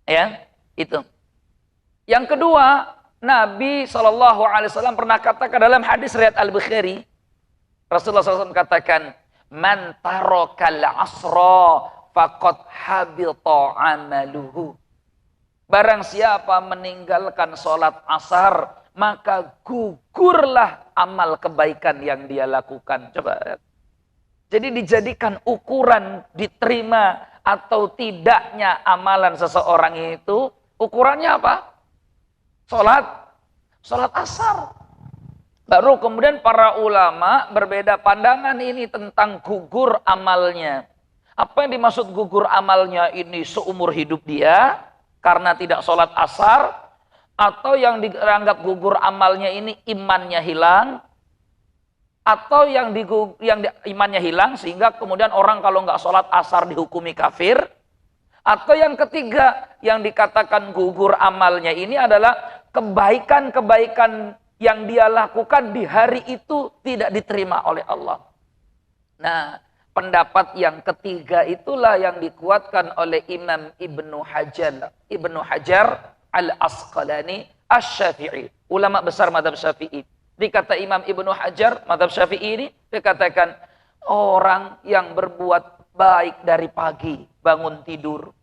Ya, itu. Yang kedua, Nabi SAW pernah katakan dalam hadis riwayat Al-Bukhari, Rasulullah SAW katakan, "Man tarakal asra faqad habita amaluhu." Barang siapa meninggalkan sholat asar, maka gugurlah amal kebaikan yang dia lakukan. Coba. Jadi dijadikan ukuran diterima atau tidaknya amalan seseorang itu, ukurannya apa? Sholat asar. Baru kemudian para ulama berbeda pandangan ini tentang gugur amalnya. Apa yang dimaksud gugur amalnya ini seumur hidup dia karena tidak sholat asar, atau yang dianggap gugur amalnya ini imannya hilang, atau yang imannya hilang sehingga kemudian orang kalau nggak sholat asar dihukumi kafir, atau yang ketiga yang dikatakan gugur amalnya ini adalah kebaikan-kebaikan yang dia lakukan di hari itu tidak diterima oleh Allah. Nah, pendapat yang ketiga itulah yang dikuatkan oleh Imam Ibnu Hajar Al-Asqalani Asy-Syafi'i, ulama besar mazhab Syafi'i. Dikata Imam Ibnu Hajar mazhab Syafi'i ini, dikatakan orang yang berbuat baik dari pagi bangun tidur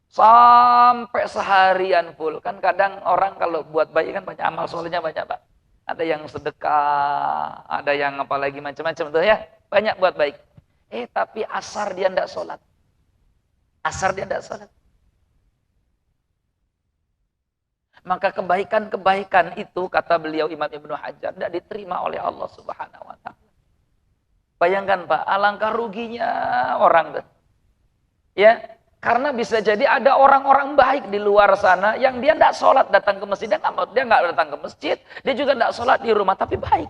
sampai seharian full. Kan kadang orang kalau buat baik kan banyak amal solehnya banyak, Pak. Ada yang sedekah, ada yang apalagi macam-macam tuh ya. Banyak buat baik. Tapi asar dia tidak sholat. Asar dia tidak sholat. Maka kebaikan-kebaikan itu, kata beliau Imam Ibnu Hajar, tidak diterima oleh Allah Subhanahu wa Ta'ala. Bayangkan Pak, alangkah ruginya orang. Ya, karena bisa jadi ada orang-orang baik di luar sana yang dia tidak sholat datang ke masjid. Dia nggak datang ke masjid, dia juga tidak sholat di rumah, tapi baik.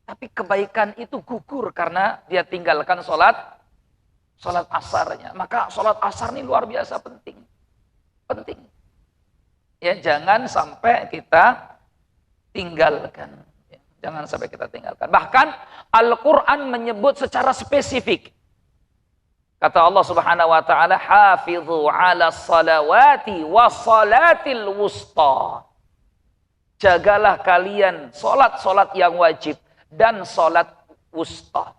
Tapi kebaikan itu gugur karena dia tinggalkan sholat asarnya. Maka sholat asar ini luar biasa penting. Ya, jangan sampai kita tinggalkan. Jangan sampai kita tinggalkan. Bahkan Al-Quran menyebut secara spesifik. Kata Allah Subhanahu wa Ta'ala, "Hafidhu 'ala salawati wa salatil wusta." Jagalah kalian salat yang wajib dan salat wusta.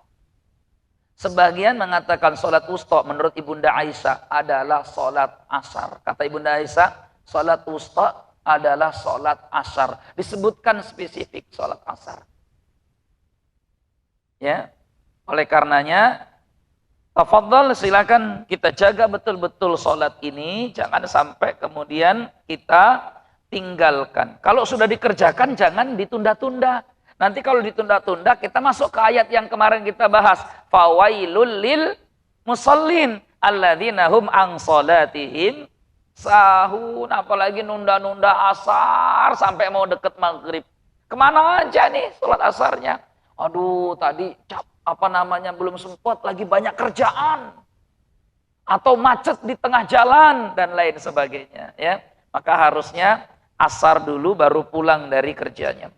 Sebagian mengatakan salat wusta menurut Ibunda Aisyah adalah salat asar. Kata Ibunda Aisyah, salat wusta adalah salat asar. Disebutkan spesifik salat asar. Ya. Oleh karenanya, tafadhal silakan kita jaga betul-betul salat ini, jangan sampai kemudian kita tinggalkan. Kalau sudah dikerjakan jangan ditunda-tunda. Nanti kalau ditunda-tunda kita masuk ke ayat yang kemarin kita bahas, fawailul lil musallin alladzina hum an salatihim sahun. Apalagi nunda-nunda asar sampai mau deket maghrib. Kemana aja nih sholat asarnya? Aduh, tadi belum sempat, lagi banyak kerjaan. Atau macet di tengah jalan dan lain sebagainya, ya. Maka harusnya asar dulu baru pulang dari kerjanya.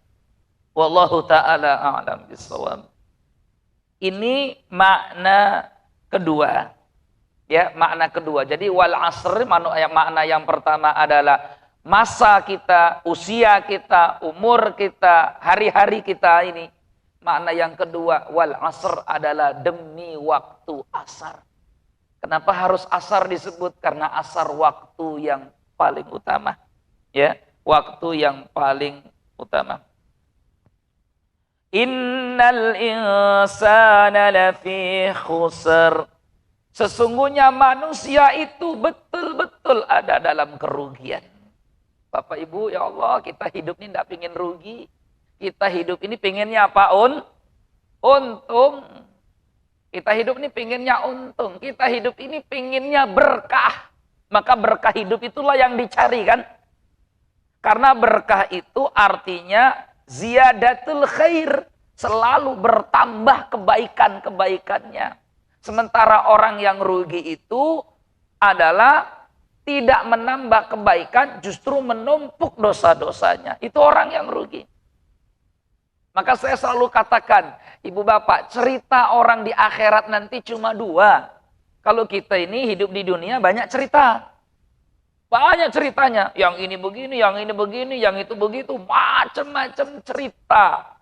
Wallahu ta'ala a'lam bishawab. Ini makna kedua. Ya, makna kedua. Jadi wal asr, makna yang pertama adalah masa kita, usia kita, umur kita, hari-hari kita ini. Makna yang kedua, wal asr adalah demi waktu asar. Kenapa harus asar disebut? Karena asar waktu yang paling utama. Ya, waktu yang paling utama. Innal insana lafi khusr. Sesungguhnya manusia itu betul-betul ada dalam kerugian. Bapak Ibu, ya Allah, kita hidup ini tidak ingin rugi. Kita hidup ini pinginnya apa? Untung. Kita hidup ini pinginnya untung. Kita hidup ini pinginnya berkah. Maka berkah hidup itulah yang dicari kan. Karena berkah itu artinya ziyadatul khair, selalu bertambah kebaikan-kebaikannya. Sementara orang yang rugi itu adalah tidak menambah kebaikan, justru menumpuk dosa-dosanya. Itu orang yang rugi. Maka saya selalu katakan, ibu bapak, cerita orang di akhirat nanti cuma dua. Kalau kita ini hidup di dunia banyak cerita. Banyak ceritanya. Yang ini begini, yang ini begini, yang itu begitu. Macam-macam cerita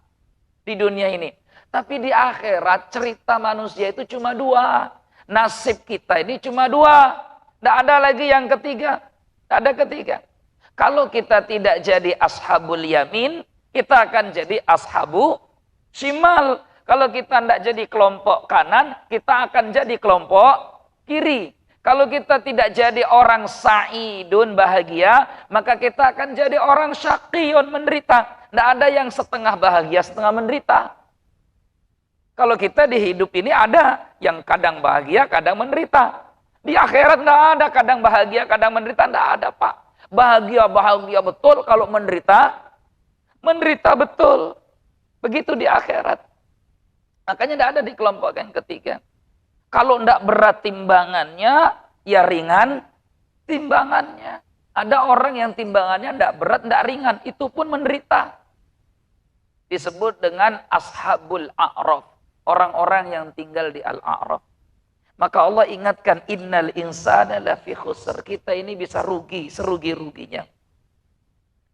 di dunia ini. Tapi di akhirat cerita manusia itu cuma dua. Nasib kita ini cuma dua. Tidak ada lagi yang ketiga. Tidak ada ketiga. Kalau kita tidak jadi ashabul yamin, kita akan jadi ashabu shimal. Kalau kita tidak jadi kelompok kanan, kita akan jadi kelompok kiri. Kalau kita tidak jadi orang sa'idun bahagia, maka kita akan jadi orang syaqiyun menderita. Tidak ada yang setengah bahagia, setengah menderita. Kalau kita di hidup ini ada yang kadang bahagia, kadang menderita. Di akhirat tidak ada kadang bahagia, kadang menderita. Tidak ada, Pak. Bahagia betul, kalau menderita, menderita betul. Begitu di akhirat. Makanya tidak ada di kelompok yang ketiga. Kalau tidak berat timbangannya, ya ringan timbangannya. Ada orang yang timbangannya tidak berat, tidak ringan. Itu pun menderita. Disebut dengan ashabul a'raf. Orang-orang yang tinggal di al-a'raf. Maka Allah ingatkan, innal insana lafi khusr. Kita ini bisa rugi, serugi-ruginya.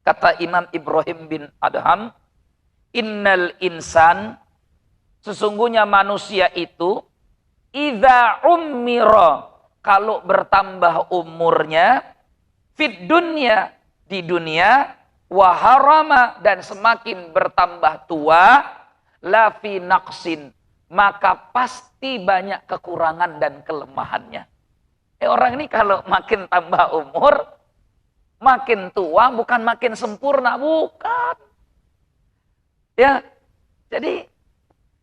Kata Imam Ibrahim bin Adham, innal insan, sesungguhnya manusia itu, idza ummira, kalau bertambah umurnya, fid dunya, di dunia, waharama, dan semakin bertambah tua, lafi naqsin, maka pasti banyak kekurangan dan kelemahannya. Orang ini kalau makin tambah umur, makin tua, bukan makin sempurna, bukan. Ya, jadi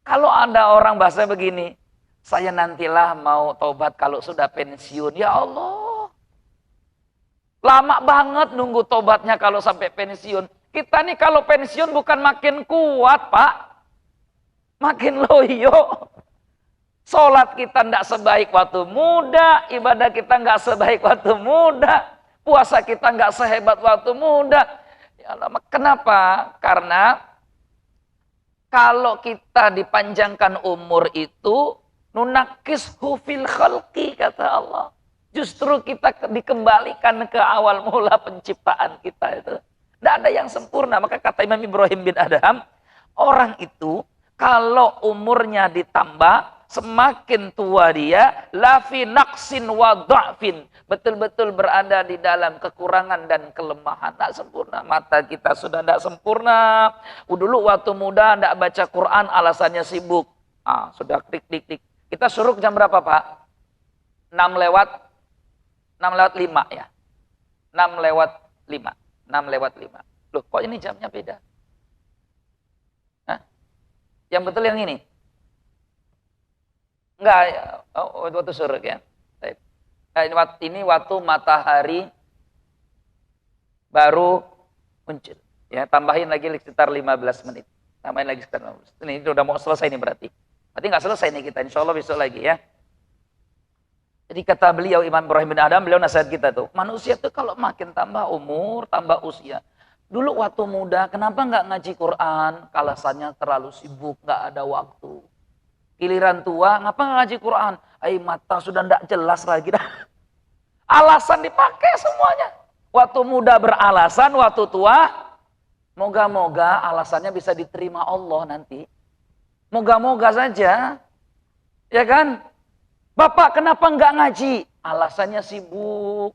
kalau ada orang bahasa begini, saya nantilah mau taubat kalau sudah pensiun. Ya Allah. Lama banget nunggu taubatnya kalau sampai pensiun. Kita nih kalau pensiun bukan makin kuat, Pak. Makin loyo. Sholat kita tidak sebaik waktu muda. Ibadah kita nggak sebaik waktu muda. Puasa kita nggak sehebat waktu muda. Ya Allah, kenapa? Karena kalau kita dipanjangkan umur itu, nunakishu fil khalqi, kata Allah. Justru kita dikembalikan ke awal mula penciptaan kita itu. Tidak ada yang sempurna. Maka kata Imam Ibrahim bin Adham, orang itu kalau umurnya ditambah, semakin tua dia, lafi naqsin wa dha'fin. Betul-betul berada di dalam kekurangan dan kelemahan. Tidak sempurna. Mata kita sudah tidak sempurna. Dulu waktu muda tidak baca Quran, alasannya sibuk. Sudah klik. Kita suruh jam berapa, Pak? 6 lewat 5 ya. 6 lewat 5. 6 lewat 5. Loh, kok ini jamnya beda? Hah? Yang betul yang ini? Enggak, waktu suruh ya. Ini waktu matahari baru muncul. Ya, tambahin lagi sekitar 15 menit. Tambahin lagi sekitar 15 menit. Ini udah mau selesai nih berarti. Berarti nggak selesai nih kita. Insya Allah besok lagi ya. Jadi kata beliau Imam Ibrahim bin Adham, beliau nasihat kita tuh. Manusia tuh kalau makin tambah umur, tambah usia. Dulu waktu muda, kenapa nggak ngaji Quran? Alasannya terlalu sibuk, nggak ada waktu. Giliran tua, ngapa nggak ngaji Quran? Mata sudah nggak jelas lagi dah. Alasan dipakai semuanya. Waktu muda beralasan, waktu tua, moga-moga alasannya bisa diterima Allah nanti. Moga-moga saja. Ya kan? Bapak kenapa nggak ngaji? Alasannya sibuk.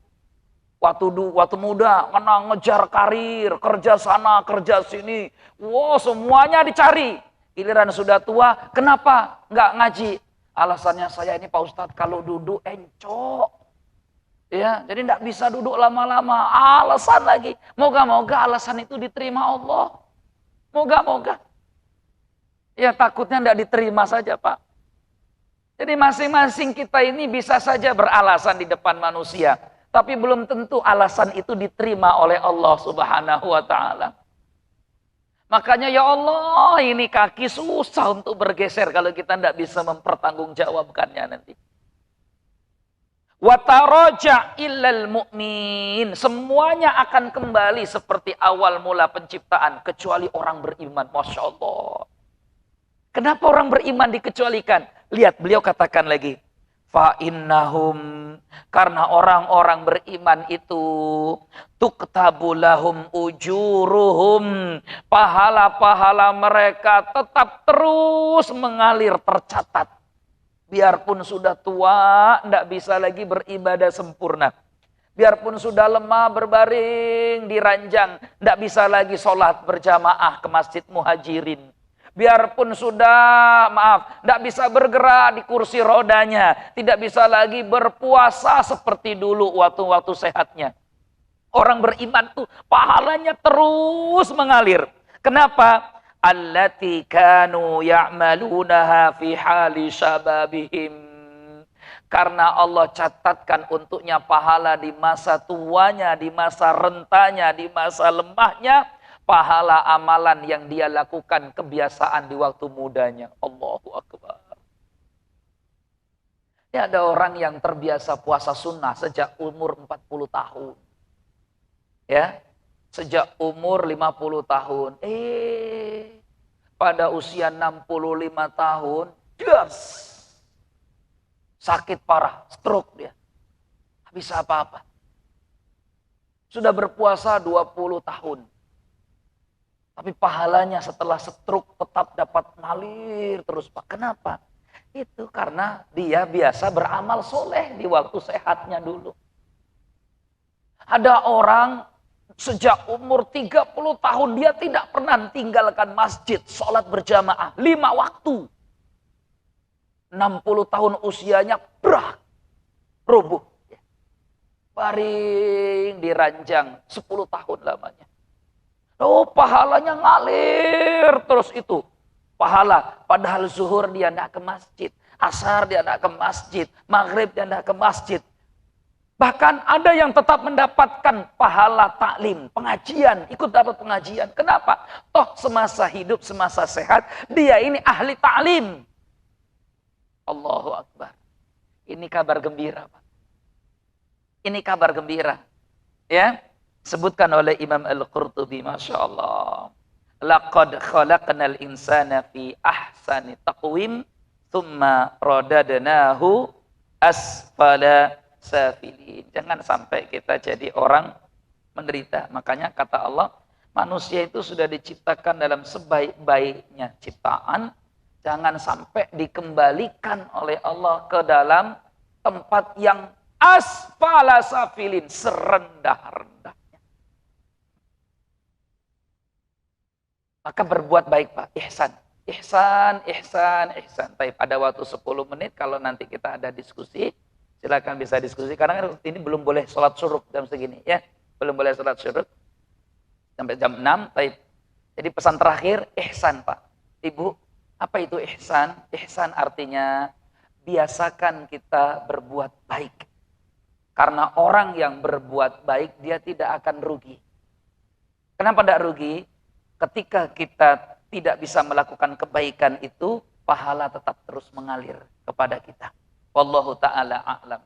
Waktu muda, kena ngejar karir, kerja sana, kerja sini. Wow, semuanya dicari. Giliran sudah tua, kenapa nggak ngaji? Alasannya saya ini Pak Ustadz, kalau duduk encok. Ya, jadi nggak bisa duduk lama-lama. Alasan lagi. Moga-moga alasan itu diterima Allah. Moga-moga. Ya takutnya nggak diterima saja, Pak. Jadi masing-masing kita ini bisa saja beralasan di depan manusia. Tapi belum tentu alasan itu diterima oleh Allah Subhanahu wa ta'ala. Makanya ya Allah, ini kaki susah untuk bergeser kalau kita tidak bisa mempertanggungjawabkannya nanti. Wa taraja illal mu'min. Semuanya akan kembali seperti awal mula penciptaan. Kecuali orang beriman. Masya Allah. Kenapa orang beriman dikecualikan? Lihat beliau katakan lagi. Fa innahum, karena orang-orang beriman itu tuktabu lahum ujuruhum, pahala-pahala mereka tetap terus mengalir, tercatat. Biarpun sudah tua, tidak bisa lagi beribadah sempurna. Biarpun sudah lemah berbaring di ranjang, tidak bisa lagi sholat berjamaah ke Masjid Muhajirin. Biarpun sudah, tidak bisa bergerak di kursi rodanya, tidak bisa lagi berpuasa seperti dulu waktu-waktu sehatnya. Orang beriman tuh pahalanya terus mengalir. Kenapa? Allati kanu ya'malunaha fi hali syababihim. Karena Allah catatkan untuknya pahala di masa tuanya, di masa rentanya, di masa lemahnya. Pahala amalan yang dia lakukan kebiasaan di waktu mudanya. Allahu Akbar. Ini ada orang yang terbiasa puasa sunnah sejak umur 40 tahun. Ya, sejak umur 50 tahun. Pada usia 65 tahun, yes, sakit parah, stroke dia. Tidak bisa apa-apa. Sudah berpuasa 20 tahun. Tapi pahalanya setelah stroke tetap dapat ngalir terus, Pak. Kenapa? Itu karena dia biasa beramal soleh di waktu sehatnya dulu. Ada orang sejak umur 30 tahun dia tidak pernah tinggalkan masjid, sholat berjamaah 5 waktu. 60 tahun usianya, rubuh. Baring di ranjang 10 tahun lamanya. Oh, pahalanya ngalir terus itu. Pahala. Padahal zuhur dia tidak ke masjid. Asar dia tidak ke masjid. Maghrib dia tidak ke masjid. Bahkan ada yang tetap mendapatkan pahala taklim. Pengajian. Ikut dapat pengajian. Kenapa? Toh semasa hidup, semasa sehat. Dia ini ahli taklim. Allahu Akbar. Ini kabar gembira, Pak. Ini kabar gembira. Ya. Sebutkan oleh Imam Al-Qurtubi, Masya Allah. Laqad khalaqnal insana fi ahsani taqwim, thumma radadnahu asfala safilin. Jangan sampai kita jadi orang menderita. Makanya kata Allah, manusia itu sudah diciptakan dalam sebaik-baiknya ciptaan. Jangan sampai dikembalikan oleh Allah ke dalam tempat yang asfala safilin, serendah-rendah. Maka berbuat baik, Pak. Ihsan. Ihsan, ihsan, ihsan. Baik, ada waktu 10 menit. Kalau nanti kita ada diskusi, silakan bisa diskusi. Karena ini belum boleh sholat syuruk jam segini. Ya, belum boleh sholat syuruk. Sampai jam 6. Baik. Jadi pesan terakhir, ihsan, Pak. Ibu, apa itu ihsan? Ihsan artinya biasakan kita berbuat baik. Karena orang yang berbuat baik, dia tidak akan rugi. Kenapa tidak rugi? Ketika kita tidak bisa melakukan kebaikan itu, pahala tetap terus mengalir kepada kita. Wallahu ta'ala a'lam.